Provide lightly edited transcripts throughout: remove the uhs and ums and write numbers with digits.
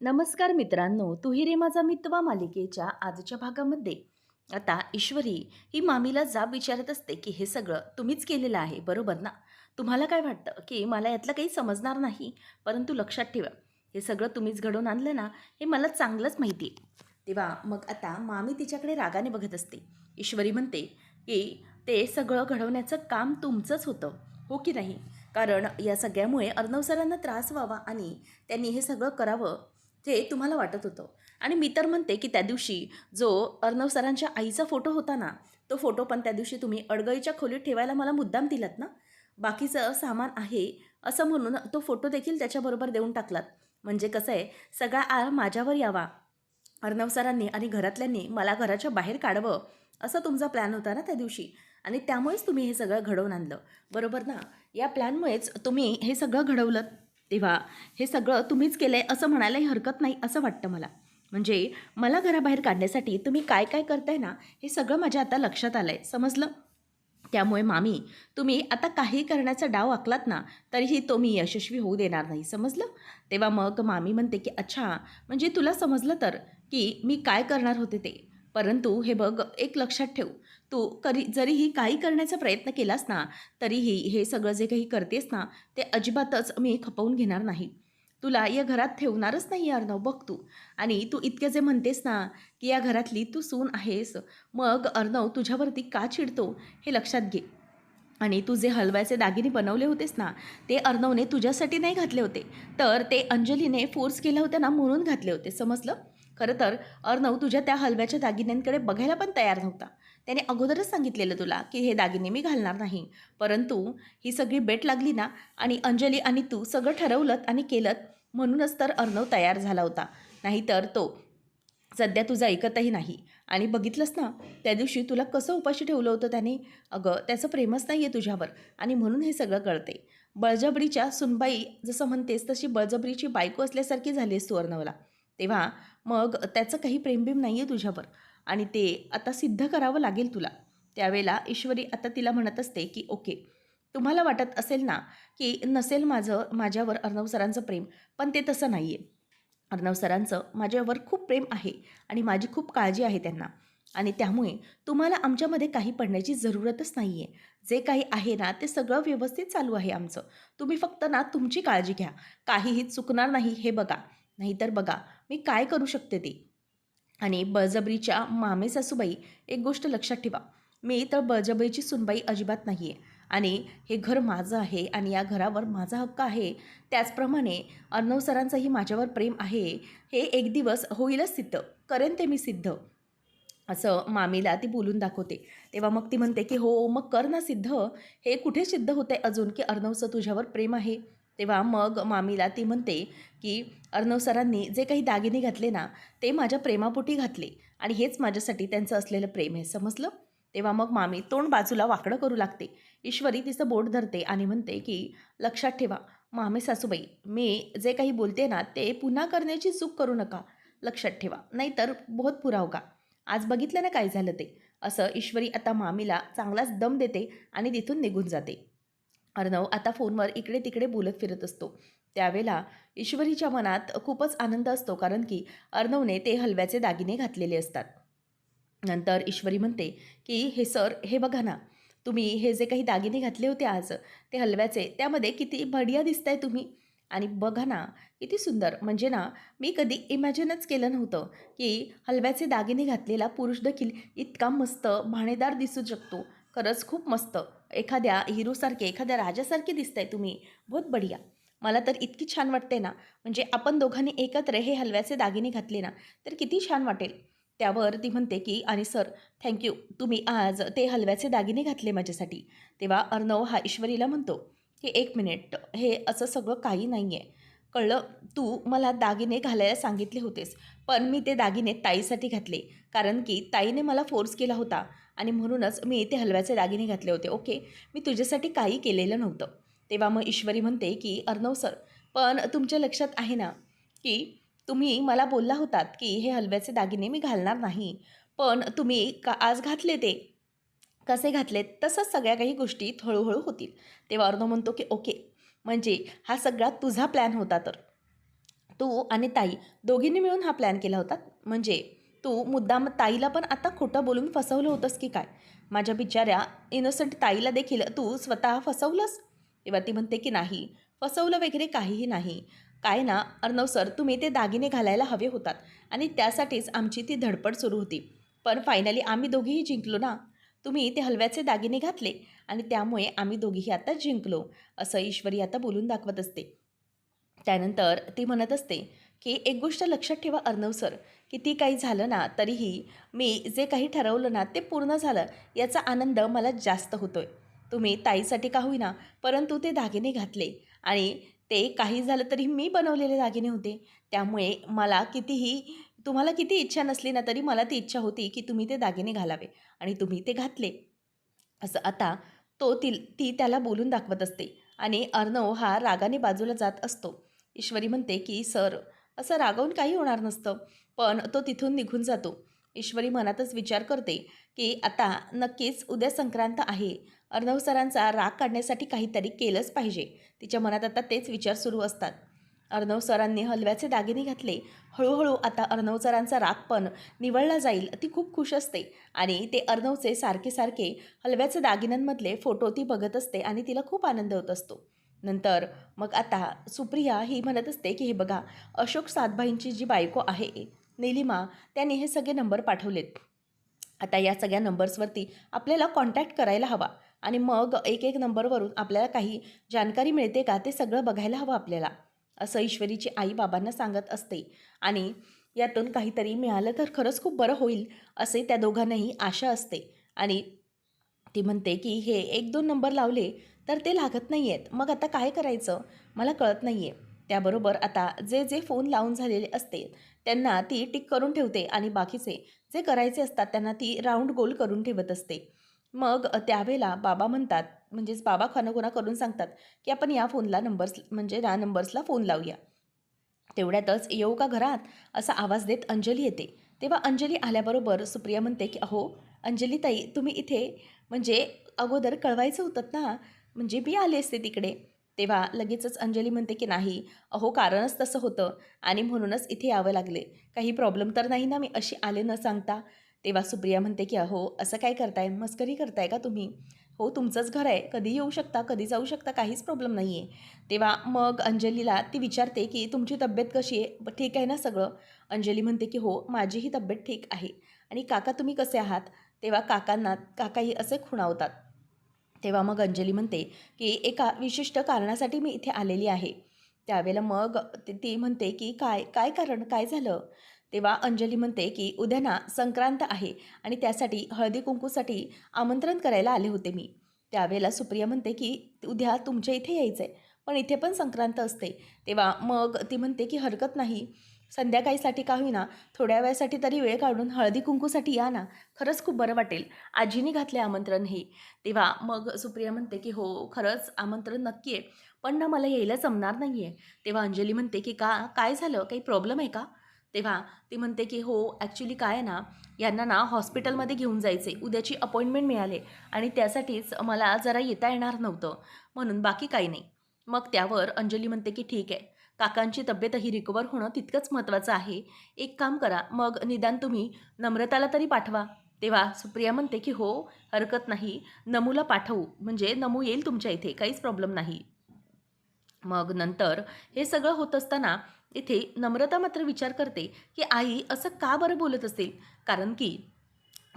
नमस्कार मित्रांनो, तू ही रे माझा मितवा मालिकेच्या आजच्या भागामध्ये आता ईश्वरी ही मामीला जाब विचारत असते की हे सगळं तुम्हीच केलेलं आहे, बरोबर ना? तुम्हाला काय वाटतं की मला यातलं काही समजणार नाही, परंतु लक्षात ठेवा, हे सगळं तुम्हीच घडवून आणलं ना, हे मला चांगलंच माहिती आहे. तेव्हा मग आता मामी तिच्याकडे रागाने बघत असते. ईश्वरी म्हणते की ते सगळं घडवण्याचं काम तुमचंच होतं, हो की नाही? कारण या सगळ्यामुळे अर्णव सरांना त्रास व्हावा आणि त्यांनी हे सगळं करावं ते तुम्हाला वाटत होतं. आणि मी तर म्हणते की त्या दिवशी जो अर्णव सरांच्या आईचा फोटो होता ना, तो फोटो पण त्या दिवशी तुम्ही अडगळीच्या खोलीत ठेवायला मला मुद्दाम दिलात ना. बाकीचं सामान आहे असं म्हणून तो फोटो देखील त्याच्याबरोबर देऊन टाकलात. म्हणजे कसं आहे, सगळा आळ माझ्यावर यावा अर्णव सरांनी आणि घरातल्यांनी मला घराच्या बाहेर काढावं, असा तुमचा प्लॅन होता ना त्या दिवशी. आणि त्यामुळेच तुम्ही हे सगळं घडवून आणलं, बरोबर ना? या प्लॅनमुळेच तुम्ही हे सगळं घडवलं. तेव्हा हे सगळं तुम्हीच केलं आहे असं म्हणायलाही हरकत नाही असं वाटतं मला. म्हणजे मला घराबाहेर काढण्यासाठी तुम्ही काय काय करताय ना, हे सगळं माझ्या आता लक्षात आलं आहे, समजलं? त्यामुळे मामी, तुम्ही आता काही करण्याचा डाव आखलात ना, तरीही तो मी यशस्वी होऊ देणार नाही, समजलं? तेव्हा मग मामी म्हणते की अच्छा, म्हणजे तुला समजलं तर की मी काय करणार होते ते. परंतु हे बघ, एक लक्षात ठेव, तू जरीही काही करण्याचा प्रयत्न केलास ना, तरीही हे सगळं जे काही करतेस ना, ते अजिबातच मी खपवून घेणार नाही. तुला या घरात ठेवणारच नाही अर्णव, बघ तू. आणि तू इतके जे म्हणतेस ना, की या घरातली तू सून आहेस, मग अर्णव तुझ्यावरती का चिडतो हे लक्षात घे. आणि तू जे हलव्याचे दागिने बनवले होतेस ना, ते अर्णवने तुझ्यासाठी नाही घातले होते, तर ते अंजलीने फोर्स केलं होतं ना, म्हणून घातले होते, समजलं? खरं तर अर्णव तुझ्या त्या हलव्याच्या दागिन्यांकडे बघायला पण तयार नव्हता. त्याने अगोदरच सांगितलेलं तुला की हे दागिने मी घालणार नाही. परंतु ही सगळी बेट लागली ना, आणि अंजली आणि तू सगळं ठरवलंत आणि केलंत, म्हणूनच तर अर्णव तयार झाला होता. नाहीतर तो सध्या तुझं ऐकतही नाही. आणि बघितलंस ना, त्या दिवशी तुला कसं उपाशी ठेवलं होतं त्याने. अगं, त्याचं प्रेमच नाही आहे तुझ्यावर, आणि म्हणून हे सगळं कळते. बळजबरीच्या सुनबाई जसं म्हणतेस, तशी बळजबरीची बायको असल्यासारखी झाली आहेस तू अर्णवला. तेव्हा मग त्याचं काही प्रेमबिम नाही आहे तुझ्यावर, आणि ते आता सिद्ध करावं लागेल तुला. त्यावेळेला ईश्वरी आता तिला म्हणत असते की ओके, तुम्हाला वाटत असेल ना की नसेल माझ्यावर अर्णव सरांचं प्रेम, पण ते तसं नाही आहे. अर्णव सरांचं माझ्यावर खूप प्रेम आहे आणि माझी खूप काळजी आहे त्यांना. आणि त्यामुळे तुम्हाला आमच्यामध्ये काही पडण्याची जरूरतच नाही आहे. जे काही आहे ना, ते सगळं व्यवस्थित चालू आहे आमचं. तुम्ही फक्त ना तुमची काळजी घ्या. काहीही चुकणार नाही हे बघा. नाहीतर बघा, मी काय करू शकते ते. आणि बळजबरीच्या मामे सासूबाई, एक गोष्ट लक्षात ठेवा, मी तर बळजबरीची सुनबाई अजिबात नाही आहे. आणि हे घर माझं आहे आणि या घरावर माझा हक्क आहे. त्याचप्रमाणे अर्णव सरांचंही माझ्यावर प्रेम आहे. हे एक दिवस होईलच सिद्ध, करेन ते मी सिद्ध, असं मामीला ती बोलून दाखवते. तेव्हा मग ती म्हणते की हो, मग कर ना सिद्ध. हे कुठे सिद्ध होते अजून की अर्णवचं तुझ्यावर प्रेम आहे? तेव्हा मग मामीला ती म्हणते की अर्णव सरांनी जे काही दागिने घातले ना, ते माझ्या प्रेमापोटी घातले, आणि हेच माझ्यासाठी त्यांचं असलेलं प्रेम आहे, समजलं? तेव्हा मग मामी तोंड बाजूला वाकडं करू लागते. ईश्वरी तिचं बोट धरते आणि म्हणते की लक्षात ठेवा मामी सासूबाई, मी जे काही बोलते ना, ते पुन्हा करण्याची चूक करू नका. लक्षात ठेवा, नाहीतर बहुत पुरा होगा. आज बघितलं ना काय झालं ते. असं ईश्वरी आता मामीला चांगलाच दम देते आणि तिथून निघून जाते. अर्णव आता फोनवर इकडे तिकडे बोलत फिरत असतो. त्यावेळेला ईश्वरीच्या मनात खूपच आनंद असतो, कारण की अर्णवने ते हलव्याचे दागिने घातलेले असतात. नंतर ईश्वरी म्हणते की हे सर, हे बघा ना, तुम्ही हे जे काही दागिने घातले होते आज, ते हलव्याचे, त्यामध्ये किती बढिया दिसताय तुम्ही. आणि बघा ना, किती सुंदर. म्हणजे ना, मी कधी इमॅजिनच केलं नव्हतं की हलव्याचे दागिने घातलेला पुरुष देखील इतका मस्त भाणेदार दिसू शकतो. खरंच खूप मस्त. एखाद्या हिरोसारखे, एखाद्या राजासारखे दिसताय तुम्ही. बहुत बढिया. मला तर इतकी छान वाटते ना, म्हणजे आपण दोघांनी एकत्र हे हलव्याचे दागिने घातले ना, तर किती छान वाटेल. त्यावर ती म्हणते की आणि सर, थँक्यू, तुम्ही आज ते हलव्याचे दागिने घातले माझ्यासाठी. तेव्हा अर्णव हा ईश्वरीला म्हणतो की एक मिनिट, हे असं सगळं काही नाही आहे. कळलं, तू मला दागिने घालायला सांगितले होतेस, पण मी ते दागिने ताईसाठी घातले, कारण की ताईने मला फोर्स केला होता, आणि म्हणूनच मी ते हलव्याचे दागिने घातले होते. ओके, मी तुझ्यासाठी काही केलेलं नव्हतं. तेव्हा मग ईश्वरी म्हणते की अर्णव सर, पण तुमच्या लक्षात आहे ना की तुम्ही मला बोलला होतात की हे हलव्याचे दागिने मी घालणार नाही, पण तुम्ही का आज घातले ते. कसे घातलेत तसंच सगळ्या काही गोष्टी हळूहळू होतील. तेव्हा अर्णव म्हणतो की ओके, म्हणजे हा सगळा तुझा प्लॅन होता तर. तू आणि ताई दोघींनी मिळून हा प्लॅन केला होता. म्हणजे तू मुद्दाम ताईला पण आता खोटं बोलून फसवलं होतंस की काय? माझ्या बिचाऱ्या इनोसंट ताईला देखील तू स्वतः फसवलंस? तेव्हा ती म्हणते की नाही, फसवलं वगैरे काहीही नाही. काय ना अर्णव सर, तुम्ही ते दागिने घालायला हवे होतात आणि त्यासाठीच आमची ती धडपड सुरू होती. पण फायनली आम्ही दोघीही जिंकलो ना. तुम्ही ते हलव्याचे दागिने घातले आणि त्यामुळे आम्ही दोघीही आता जिंकलो, असं ईश्वरी आता बोलून दाखवत असते. त्यानंतर ती म्हणत असते की एक गोष्ट लक्षात ठेवा अर्णव सर, किती काही झालं ना तरीही मी जे काही ठरवलं ना ते पूर्ण झालं याचा आनंद मला जास्त होतोय. तुम्ही ताईसाठी का होईना परंतु ते दागिने घातले आणि ते काही झालं तरी मी बनवलेले दागिने होते. त्यामुळे मला कितीही तुम्हाला किती इच्छा नसली ना तरी मला ती इच्छा होती की तुम्ही ते दागिने घालावे आणि तुम्ही ते घातले. असं आता ती त्याला बोलून दाखवत असते आणि अर्णव हा रागाने बाजूला जात असतो. ईश्वरी म्हणते की सर, असं रागावून काही होणार नसतं. पण तो तिथून निघून जातो. ईश्वरी मनातच विचार करते की आता नक्कीच उद्या संक्रांत आहे. अर्णव सरांचा राग काढण्यासाठी काहीतरी केलंच पाहिजे. तिच्या मनात आता तेच विचार सुरू असतात. अर्णव सरांनी हलव्याचे दागिने घातले. हळूहळू आता अर्णव सरांचा राग पण निवळला जाईल. ती खूप खुश असते आणि ते अर्णवचे सारखे सारखे हलव्याचे दागिन्यांमधले फोटो ती बघत असते आणि तिला खूप आनंद होत असतो. नंतर मग आता सुप्रिया ही म्हणत असते की हे बघा, अशोक सातभाईंची जी बायको आहे निलिमा, त्याने हे सगळे नंबर पाठवलेत. आता या सगळ्या नंबर्सवरती आपल्याला कॉन्टॅक्ट करायला हवा आणि मग एक एक नंबरवरून आपल्याला काही जानकारी मिळते का ते सगळं बघायला हवं आपल्याला, असं ईश्वरीची आई बाबांना सांगत असते. आणि यातून काहीतरी मिळालं तर खरंच खूप बरं होईल असे त्या दोघांनाही आशा असते. आणि ती म्हणते की हे 1-2 नंबर लावले तर ते लागत नाही आहेत. मग आता काय करायचं मला कळत नाही आहे. त्याबरोबर आता जे जे फोन लावून झालेले असते त्यांना ती टिक करून ठेवते आणि बाकीचे जे करायचे असतात त्यांना ती राऊंड गोल करून ठेवत असते. मग त्यावेळेला बाबा म्हणतात, म्हणजेच बाबा खानाखुणा करून सांगतात की आपण या फोनला नंबर्स म्हणजे या नंबर्सला फोन लावूया. तेवढ्यातच येऊ का घरात असा आवाज देत अंजली येते. तेव्हा अंजली आल्याबरोबर सुप्रिया म्हणते की अहो अंजली ताई, तुम्ही इथे म्हणजे अगोदर कळवायचं होतं ना, म्हणजे मी आले असते तिकडे. तेव्हा लगेचच अंजली म्हणते की नाही अहो, कारणच तसं होतं आणि म्हणूनच इथे यावं लागले. काही प्रॉब्लेम तर नाही ना मी अशी आले न सांगता. तेव्हा सुप्रिया म्हणते की अहो असं काय करताय, मस्करी करताय का तुम्ही? हो, तुमचंच घर आहे, कधी येऊ शकता, कधी जाऊ शकता, काहीच प्रॉब्लेम नाही आहे. तेव्हा मग अंजलीला ती विचारते की तुमची तब्येत कशी आहे, ठीक आहे ना सगळं? अंजली म्हणते की हो, माझीही तब्येत ठीक आहे. आणि काका तुम्ही कसे आहात? तेव्हा काकाही असे खुणावतात. तेव्हा मग अंजली म्हणते की एका विशिष्ट कारणासाठी मी इथे आलेली आहे. त्यावेळेला मग ती म्हणते की काय काय कारण काय झालं? तेव्हा अंजली म्हणते की उद्या ना संक्रांत आहे आणि त्यासाठी हळदी कुंकूसाठी आमंत्रण करायला आले होते मी. त्यावेळेला सुप्रिया म्हणते की उद्या तुमच्या इथे यायचं आहे, पण इथे पण संक्रांत असते. तेव्हा मग ती म्हणते की हरकत नाही, संध्याकाळीसाठी का होईना थोड्या वेळासाठी तरी वेळ काढून हळदी कुंकूसाठी या ना, खरंच खूप बरं वाटेल. आजीने घातले आमंत्रण हे. तेव्हा मग सुप्रिया म्हणते की हो, खरंच आमंत्रण नक्की आहे, पण ना मला यायला जमणार नाही आहे. तेव्हा अंजली म्हणते की का काय झालं, काही प्रॉब्लेम आहे का? तेव्हा ती म्हणते की हो, ॲक्च्युली काय आहे ना, यांना ना हॉस्पिटलमध्ये घेऊन जायचे, उद्याची अपॉइंटमेंट मिळाली आणि त्यासाठीच मला जरा येता येणार नव्हतं, म्हणून बाकी काही नाही. मग त्यावर अंजली म्हणते की ठीक आहे, काकांची तब्येतही रिकवर होणं तितकंच महत्त्वाचं आहे. एक काम करा, मग निदान तुम्ही नम्रताला तरी पाठवा. तेव्हा सुप्रिया म्हणते की हो, हरकत नाही, नमूला पाठवू, म्हणजे नमू येईल तुमच्या इथे, काहीच प्रॉब्लेम नाही. मग नंतर हे सगळं होत असताना इथे नम्रता मात्र विचार करते की आई असं का बरं बोलत असेल, कारण की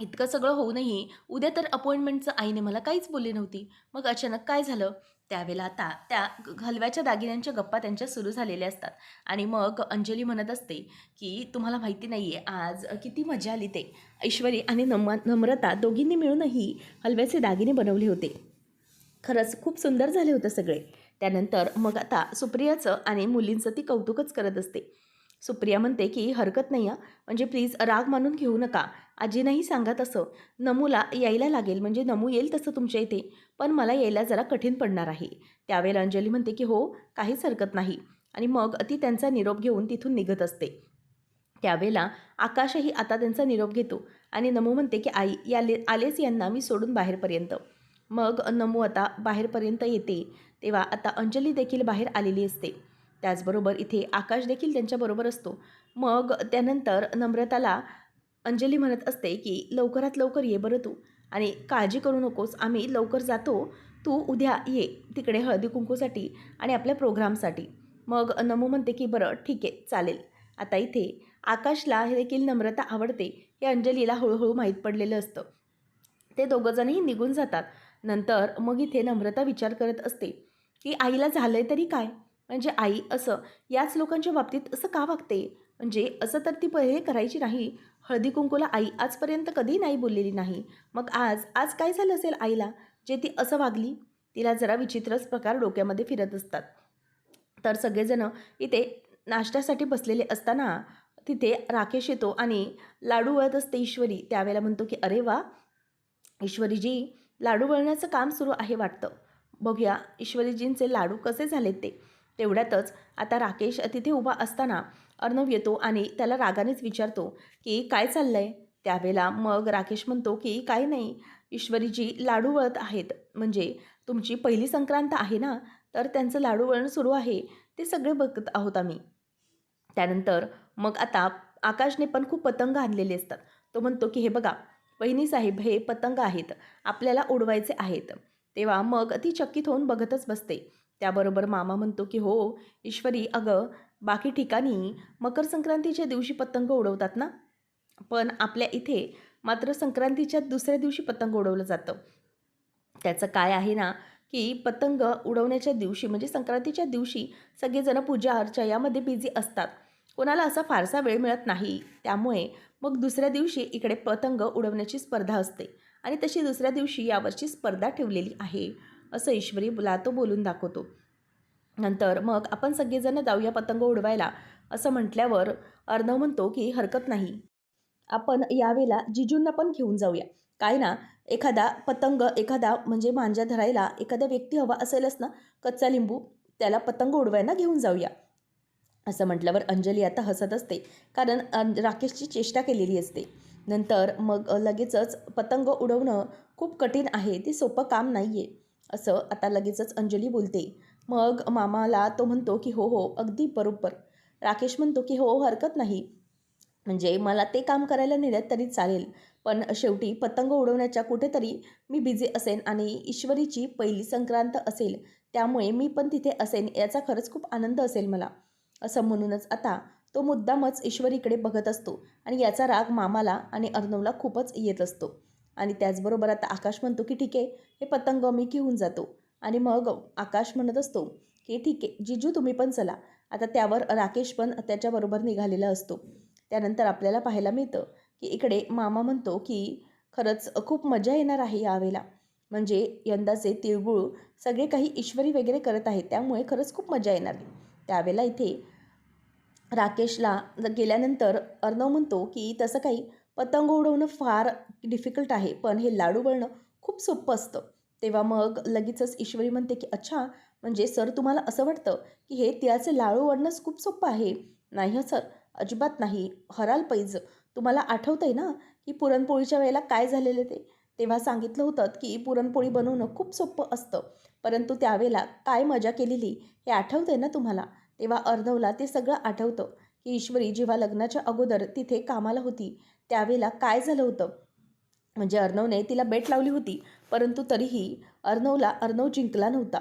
इतकं सगळं होऊनही उद्या तर अपॉइंटमेंटचं आईने मला काहीच बोलली नव्हती. मग अचानक काय झालं? त्यावेळेला आता त्या हलव्याच्या दागिन्यांच्या गप्पा त्यांच्या सुरू झालेल्या असतात आणि मग अंजली म्हणत असते की तुम्हाला माहिती नाही आहे आज किती मजा आली ते. ऐश्वरी आणि नम्रता दोघींनी मिळूनही हलव्याचे दागिने बनवले होते. खरंच खूप सुंदर झाले होते सगळे. त्यानंतर मग आता सुप्रियाचं आणि मुलींचं ती कौतुकच करत असते. सुप्रिया म्हणते की हरकत नाही हां, म्हणजे प्लीज राग मानून घेऊ नका. आजींनाही सांगा तसं. नमूला यायला लागेल, म्हणजे नमू येईल तसं तुमच्या इथे, पण मला यायला जरा कठीण पडणार आहे. त्यावेळेला अंजली म्हणते की हो, काहीच हरकत नाही. आणि मग ती त्यांचा निरोप घेऊन तिथून निघत असते. त्यावेळेला आकाशही आता त्यांचा निरोप घेतो आणि नमू म्हणते की आई आलेच यांना मी सोडून बाहेरपर्यंत. मग नमू आता बाहेरपर्यंत येते. तेव्हा आता अंजली देखील बाहेर आलेली असते. त्याचबरोबर इथे आकाश देखील त्यांच्याबरोबर असतो. मग त्यानंतर नम्रताला अंजली म्हणत असते की लवकरात लवकर ये बरं तू आणि काळजी करू नकोस, आम्ही लवकर जातो, तू उद्या ये तिकडे हळदी कुंकूसाठी आणि आपल्या प्रोग्रामसाठी. मग नमू म्हणते की बरं ठीक आहे चालेल. आता इथे आकाशला हे देखील नम्रता आवडते हे अंजलीला हळूहळू माहीत पडलेलं असतं. ते दोघंजणही निघून जातात. नंतर मग इथे नम्रता विचार करत असते की आईला झालंय तरी काय? म्हणजे आई असं याच लोकांच्या बाबतीत असं का वागते? म्हणजे असं तर ती पहिले करायची नाही. हळदी कुंकूला आई आजपर्यंत कधी नाही बोललेली नाही. मग आज आज काय झालं असेल आईला जे ती असं वागली? तिला जरा विचित्रच प्रकार डोक्यामध्ये फिरत असतात. तर सगळेजण इथे नाश्त्यासाठी बसलेले असताना तिथे राकेश येतो आणि लाडू वळत असते ईश्वरी. त्यावेळेला म्हणतो की अरे वा ईश्वरीजी, लाडू वळण्याचं काम सुरू आहे वाटतं. बघूया ईश्वरीजींचे लाडू कसे झालेत ते. तेवढ्यातच आता राकेश तिथे उभा असताना अर्णव येतो आणि त्याला रागानेच विचारतो की काय चाललंय? त्यावेळेला मग राकेश म्हणतो की काही नाही, ईश्वरीजी लाडू वळत आहेत. म्हणजे तुमची पहिली संक्रांत आहे ना, तर त्यांचं लाडू वळण सुरू आहे. ते सगळे बघत आहोत आम्ही. त्यानंतर मग आता आकाशने पण खूप पतंग आणलेले असतात. तो म्हणतो की हे बघा वहिनीसाहेब, हे पतंग आहेत, आपल्याला उडवायचे आहेत. तेव्हा मग ती चकित होऊन बघतच बसते. त्याबरोबर मामा म्हणतो की हो ईश्वरी, अगं बाकी ठिकाणी मकर संक्रांतीच्या दिवशी पतंग उडवतात ना, पण आपल्या इथे मात्र संक्रांतीच्या दुसऱ्या दिवशी पतंग उडवलं जातं. त्याचं काय आहे ना, की पतंग उडवण्याच्या दिवशी म्हणजे संक्रांतीच्या दिवशी सगळेजण पूजा अर्चा यामध्ये बिझी असतात. कोणाला असा फारसा वेळ मिळत नाही. त्यामुळे मग दुसऱ्या दिवशी इकडे पतंग उडवण्याची स्पर्धा असते आणि तशी दुसऱ्या दिवशी यावर्षी स्पर्धा ठेवलेली आहे, असं ईश्वरीला तो बोलून दाखवतो. नंतर मग आपण सगळेजण जाऊया पतंग उडवायला, असं म्हटल्यावर अर्णव म्हणतो की हरकत नाही. आपण यावेळेला जिजूंना पण घेऊन जाऊया. काय ना, एखादा पतंग, एखादा म्हणजे मांजा धरायला एखादा व्यक्ती हवा असेलच ना, कच्चा लिंबू, त्याला पतंग उडवायला घेऊन जाऊया. असं म्हटल्यावर अंजली आता हसत असते, कारण राकेशची चेष्टा केलेली असते. नंतर मग लगेचच पतंग उडवणं खूप कठीण आहे, ते सोपं काम नाही आहे, असं आता लगेचच अंजली बोलते. मग मामाला तो म्हणतो की हो हो अगदी बरोबर. राकेश म्हणतो की हो हरकत नाही, म्हणजे मला ते काम करायला नेलं तरी चालेल, पण शेवटी पतंग उडवण्याच्या कुठेतरी मी बिझी असेन आणि ईश्वरीची पहिली संक्रांत असेल, त्यामुळे मी पण तिथे असेन, याचा खरंच खूप आनंद असेल मला. असं म्हणूनच आता तो मुद्दामच ईश्वरीकडे बघत असतो आणि याचा राग मामाला आणि अर्णवला खूपच येत असतो. आणि त्याचबरोबर आता आकाश म्हणतो की ठीक आहे, हे पतंग मी घेऊन जातो. आणि मग आकाश म्हणत असतो की ठीक आहे जीजू, तुम्ही पण चला. आता त्यावर राकेश पण त्याच्याबरोबर निघालेला असतो. त्यानंतर आपल्याला पाहायला मिळतं की इकडे मामा म्हणतो की खरंच खूप मजा येणार आहे यावेळेला. म्हणजे यंदाचे तिळगुळ सगळे काही ईश्वरी वगैरे करत आहेत, त्यामुळे खरंच खूप मजा येणार आहे. त्यावेळेला इथे राकेशला गेल्यानंतर अर्णव म्हणतो की तसं काही पतंग उडवणं फार डिफिकल्ट आहे, पण हे लाडू वळणं खूप सोपं असतं. तेव्हा मग लगेचच ईश्वरी म्हणते की अच्छा, म्हणजे सर तुम्हाला असं वाटतं की हे तिळाचे लाडू वळणंच खूप सोपं आहे? नाही हं सर, अजिबात नाही. हराल पैज. तुम्हाला आठवतंय ना की पुरणपोळीच्या वेळेला काय झालेलं ते? तेव्हा सांगितलं होतं की पुरणपोळी बनवणं खूप सोपं असतं, परंतु त्यावेळेला काय मजा केलेली हे आठवतंय ना तुम्हाला? तेव्हा अर्णवला ते सगळं आठवतं की ईश्वरी जेव्हा लग्नाच्या अगोदर तिथे कामाला होती, त्यावेळेला काय झालं होतं. म्हणजे अर्णवने तिला बेट लावली होती, परंतु तरीही अर्णव जिंकला नव्हता.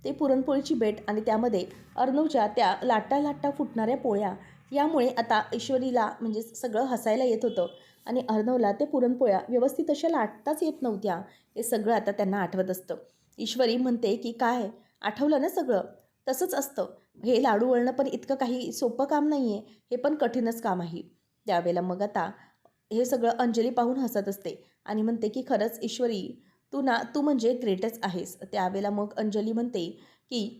ते पुरणपोळीची बेट आणि त्यामध्ये अर्णवच्या त्या लाटा फुटणाऱ्या पोळ्या, यामुळे आता ईश्वरीला म्हणजे सगळं हसायला येत होतं आणि अर्णवला ते पुरणपोळ्या व्यवस्थित अशा लाटताच येत नव्हत्या. हे सगळं आता त्यांना आठवत असतं. ईश्वरी म्हणते की काय आठवलं ना सगळं? तसंच असतं. हे लाडू वळणं पण इतकं काही सोपं काम नाही आहे, हे पण कठीणच काम आहे. त्यावेळेला मग आता हे सगळं अंजली पाहून हसत असते आणि म्हणते की खरंच ईश्वरी, तू म्हणजे ग्रेटच आहेस. त्यावेळेला मग अंजली म्हणते की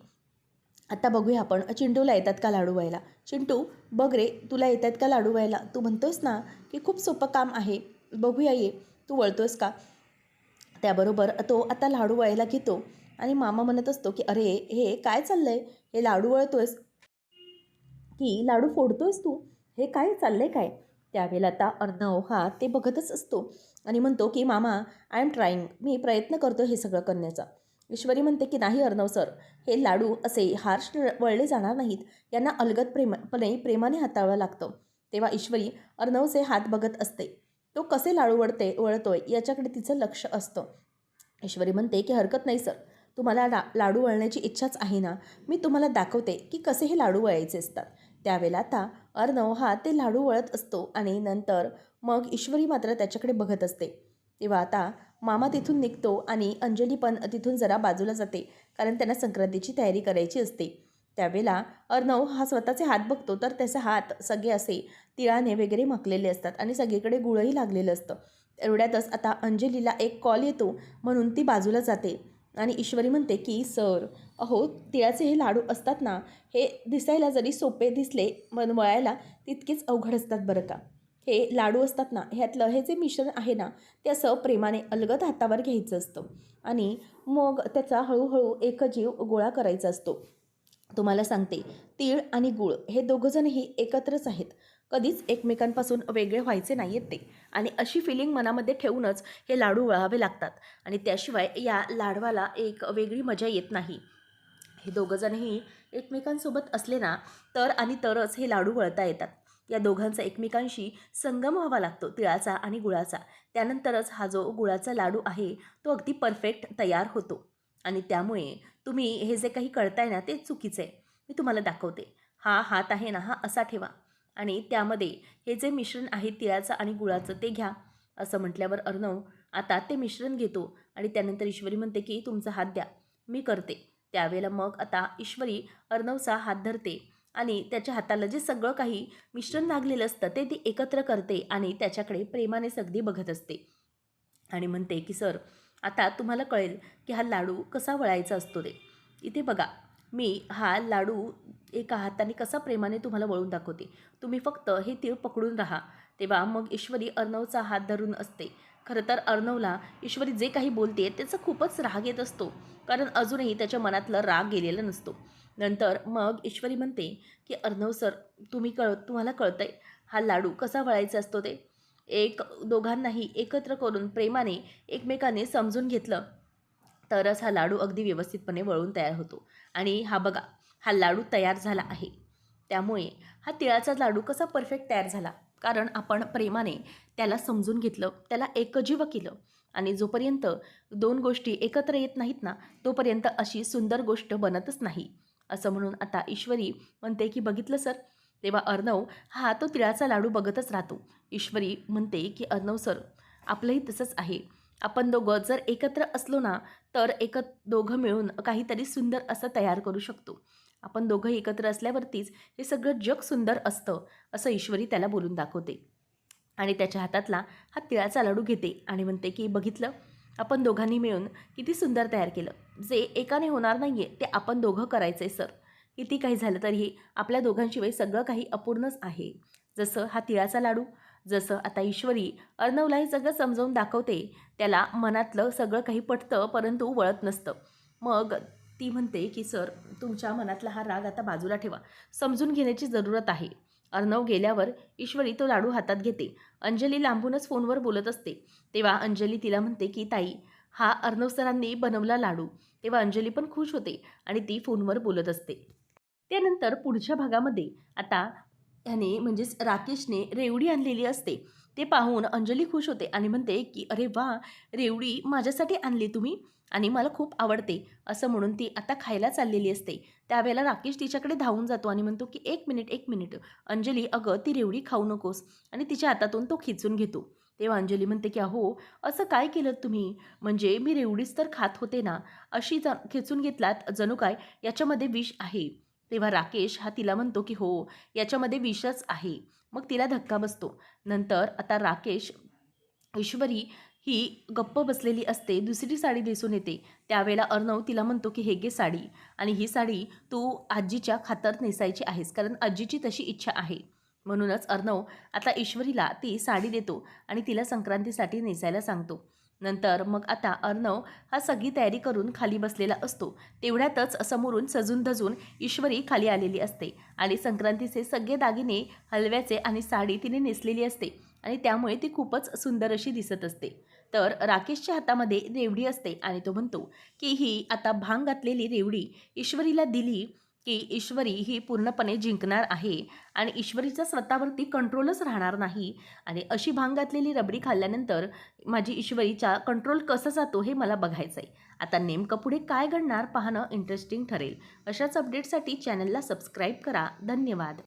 आता बघूया आपण चिंटूला येतात का लाडू व्हायला. चिंटू बघ रे, तुला येत आहेत का लाडू व्हायला? तू म्हणतोयस ना की खूप सोपं काम आहे, बघूया ये, तू वळतोयस का? त्याबरोबर तो आता लाडू वळायला घेतो आणि मामा म्हणत असतो की अरे हे काय चाललंय? हे लाडू वळतोयस की लाडू फोडतोयस तू? हे काय चाललंय काय? त्यावेळेला आता अर्णव हा ते बघतच असतो आणि म्हणतो की मामा, आय एम ट्राईंग, मी प्रयत्न करतो हे सगळं करण्याचा. ईश्वरी म्हणते की नाही अर्णव सर, हे लाडू असे हार्श वळले जाणार नाहीत. यांना अलगद प्रेमाने हाताळावं लागतं. तेव्हा ईश्वरी अर्णवचे हात बघत असते. तो कसे लाडू वळतोय याच्याकडे तिचं लक्ष असतं. ईश्वरी म्हणते की हरकत नाही सर, तुम्हाला लाडू वळण्याची इच्छाच आहे ना, मी तुम्हाला दाखवते की कसे हे लाडू वळायचे असतात. त्यावेळेला आता अर्णव हा ते लाडू वळत असतो आणि नंतर मग ईश्वरी मात्र त्याच्याकडे बघत असते. तेव्हा आता मामा तिथून निघतो आणि अंजली पण तिथून जरा बाजूला जाते, कारण त्यांना संक्रांतीची तयारी करायची असते. त्यावेळेला अर्णव हा स्वतःचे हात बघतो, तर त्याचे हात सगळे असे तिळाने वगैरे माखलेले असतात आणि सगळीकडे गुळही लागलेलं असतं. एवढ्यातच आता अंजलीला एक कॉल येतो, म्हणून ती बाजूला जाते आणि ईश्वरी म्हणते की सर, अहो तिळाचे हे लाडू असतात ना, हे दिसायला जरी सोपे दिसले पण वळायला तितकेच अवघड असतात बरं का. हे लाडू असतात ना, ह्यातलं हे जे मिश्रण आहे ना, ते असं प्रेमाने अलगद हातावर घ्यायचं असतं आणि मग त्याचा हळूहळू एकजीव गोळा करायचा असतो. तुम्हाला सांगते, तीळ आणि गूळ हे दोघंजणही एकत्रच आहेत. कधीच एकमेकांपासून वेगळे व्हायचे नाही आहेत ते, आणि अशी फिलिंग मनामध्ये ठेवूनच हे लाडू वळावे लागतात आणि त्याशिवाय या लाडवाला एक वेगळी मजा येत नाही. हे दोघंजणही एकमेकांसोबत असले ना, तर आणि तरच हे लाडू वळता येतात. या दोघांचा एकमेकांशी संगम व्हावा लागतो, तिळाचा आणि गुळाचा. त्यानंतरच हा जो गुळाचा लाडू आहे तो अगदी परफेक्ट तयार होतो. आणि त्यामुळे तुम्ही हे जे काही करताय ना, ते चुकीचं आहे. मी तुम्हाला दाखवते. हा हात आहे ना, हा असा ठेवा आणि त्यामध्ये हे जे मिश्रण आहे तिळाचं आणि गुळाचं ते घ्या. असं म्हटल्यावर अर्णव आता ते मिश्रण घेतो आणि त्यानंतर ईश्वरी म्हणते की तुमचा हात द्या, मी करते. त्यावेळेला मग आता ईश्वरी अर्णवचा हात धरते आणि त्याच्या हाताला जे सगळं काही मिश्रण लागलेलं असतं ते ती एकत्र करते आणि त्याच्याकडे प्रेमाने सगळी बघत असते आणि म्हणते की सर, आता तुम्हाला कळेल की हा लाडू कसा वळायचा असतो ते. इथे बघा, मी हा लाडू एका हाताने कसा प्रेमाने तुम्हाला वळून दाखवते. तुम्ही फक्त हे तीळ पकडून राहा. तेव्हा मग ईश्वरी अर्णवचा हात धरून असते. खरं तर अर्णवला ईश्वरी जे काही बोलते त्याचा खूपच राग येत असतो, कारण अजूनही त्याच्या मनातलं राग गेलेला नसतो. नंतर मग ईश्वरी म्हणते की अर्णव सर, तुम्हाला कळतंय हा लाडू कसा वळायचा असतो ते. एक दोघांनाही एकत्र करून प्रेमाने एकमेकाने समजून घेतलं तरच हा लाडू अगदी व्यवस्थितपणे वळून तयार होतो. आणि हा बघा, हा लाडू तयार झाला आहे. त्यामुळे हा तिळाचा लाडू कसा परफेक्ट तयार झाला, कारण आपण प्रेमाने त्याला समजून घेतलं, त्याला एकजीव केलं. आणि जोपर्यंत दोन गोष्टी एकत्र येत नाहीत ना, तोपर्यंत अशी सुंदर गोष्ट बनतच नाही. असं म्हणून आता ईश्वरी म्हणते की बघितलं सर. तेव्हा अर्णव हा तो तिळाचा लाडू बघतच राहतो. ईश्वरी म्हणते की अर्णव सर, आपलंही तसंच आहे. आपण दोघं जर एकत्र असलो ना, तर दोघं मिळून काहीतरी सुंदर असं तयार करू शकतो. आपण दोघं एकत्र असल्यावरतीच हे सगळं जग सुंदर असतं, असं ईश्वरी त्याला बोलून दाखवते. आणि त्याच्या हातातला हा तिळाचा लाडू घेते आणि म्हणते की बघितलं, आपण दोघांनी मिळून किती सुंदर तयार केलं. जे एकाने होणार नाही आहे ते आपण दोघं करायचं आहे सर. किती काही झालं तरीही आपल्या दोघांशिवाय सगळं काही अपूर्णच आहे. जसं हा तिळाचा लाडू, जसं आता ईश्वरी अर्णवला हे सगळं समजावून दाखवते. त्याला मनातलं सगळं काही पटतं, परंतु वळत नसतं. मग ती म्हणते की सर, तुमच्या मनातला हा राग आता बाजूला ठेवा. समजून घेण्याची जरूरत आहे. अर्णव गेल्यावर ईश्वरी तो लाडू हातात घेते. अंजली लांबूनच फोनवर बोलत असते. तेव्हा अंजली तिला म्हणते की ताई, हा अर्णव सरांनी बनवला लाडू. तेव्हा अंजली पण खुश होते आणि ती फोनवर बोलत असते. त्यानंतर पुढच्या भागामध्ये आता ह्याने म्हणजेच राकेशने रेवडी आणलेली असते. ते पाहून अंजली खुश होते आणि म्हणते की अरे वा, रेवडी माझ्यासाठी आणली तुम्ही आणि मला खूप आवडते, असं म्हणून ती आता खायला चाललेली असते. त्यावेळेला राकेश तिच्याकडे धावून जातो आणि म्हणतो की एक मिनिट अंजली, अगं ती रेवडी खाऊ नकोस, आणि तिच्या हातातून तो खिचून घेतो. तेव्हा अंजली म्हणते की अहो, असं काय केलं तुम्ही, म्हणजे मी रेवडीच तर खात होते ना, अशी खिचून घेतलात, जणू काय याच्यामध्ये विष आहे. तेव्हा राकेश हा तिला म्हणतो की हो, याच्यामध्ये विषच आहे. मग तिला धक्का बसतो. नंतर आता राकेश, ईश्वरी ही गप्प बसलेली असते. दुसरी साडी दिसून येते. त्यावेळेला अर्णव तिला म्हणतो की हे घे साडी, आणि ही साडी तू आजीच्या खातर नेसायची आहेस, कारण आजीची तशी इच्छा आहे. म्हणूनच अर्णव आता ईश्वरीला ती साडी देतो आणि तिला संक्रांतीसाठी नेसायला सांगतो. नंतर मग आता अर्णव हा सगळी तयारी करून खाली बसलेला असतो. तेवढ्यातच समोरून सजून धजून ईश्वरी खाली आलेली असते आणि संक्रांतीचे सगळे दागिने, हलव्याचे आणि साडी तिने नेसलेली असते आणि त्यामुळे ती खूपच सुंदर अशी दिसत असते. तर राकेशच्या हातामध्ये रेवडी असते आणि तो म्हणतो की ही आता भांग घातलेली रेवडी ईश्वरीला दिली की ईश्वरी ही पूर्णपणे जिंकणार आहे आणि ईश्वरीचा स्वतःवरती कंट्रोलच राहणार नाही आणि अशी भांग घातलेली रबडी खाल्ल्यानंतर माझी ईश्वरीचा कंट्रोल कसा जातो हे मला बघायचं आहे. आता नेमकं पुढे काय घडणार पाहणं इंटरेस्टिंग ठरेल. अशाच अपडेटसाठी चॅनलला सबस्क्राईब करा. धन्यवाद.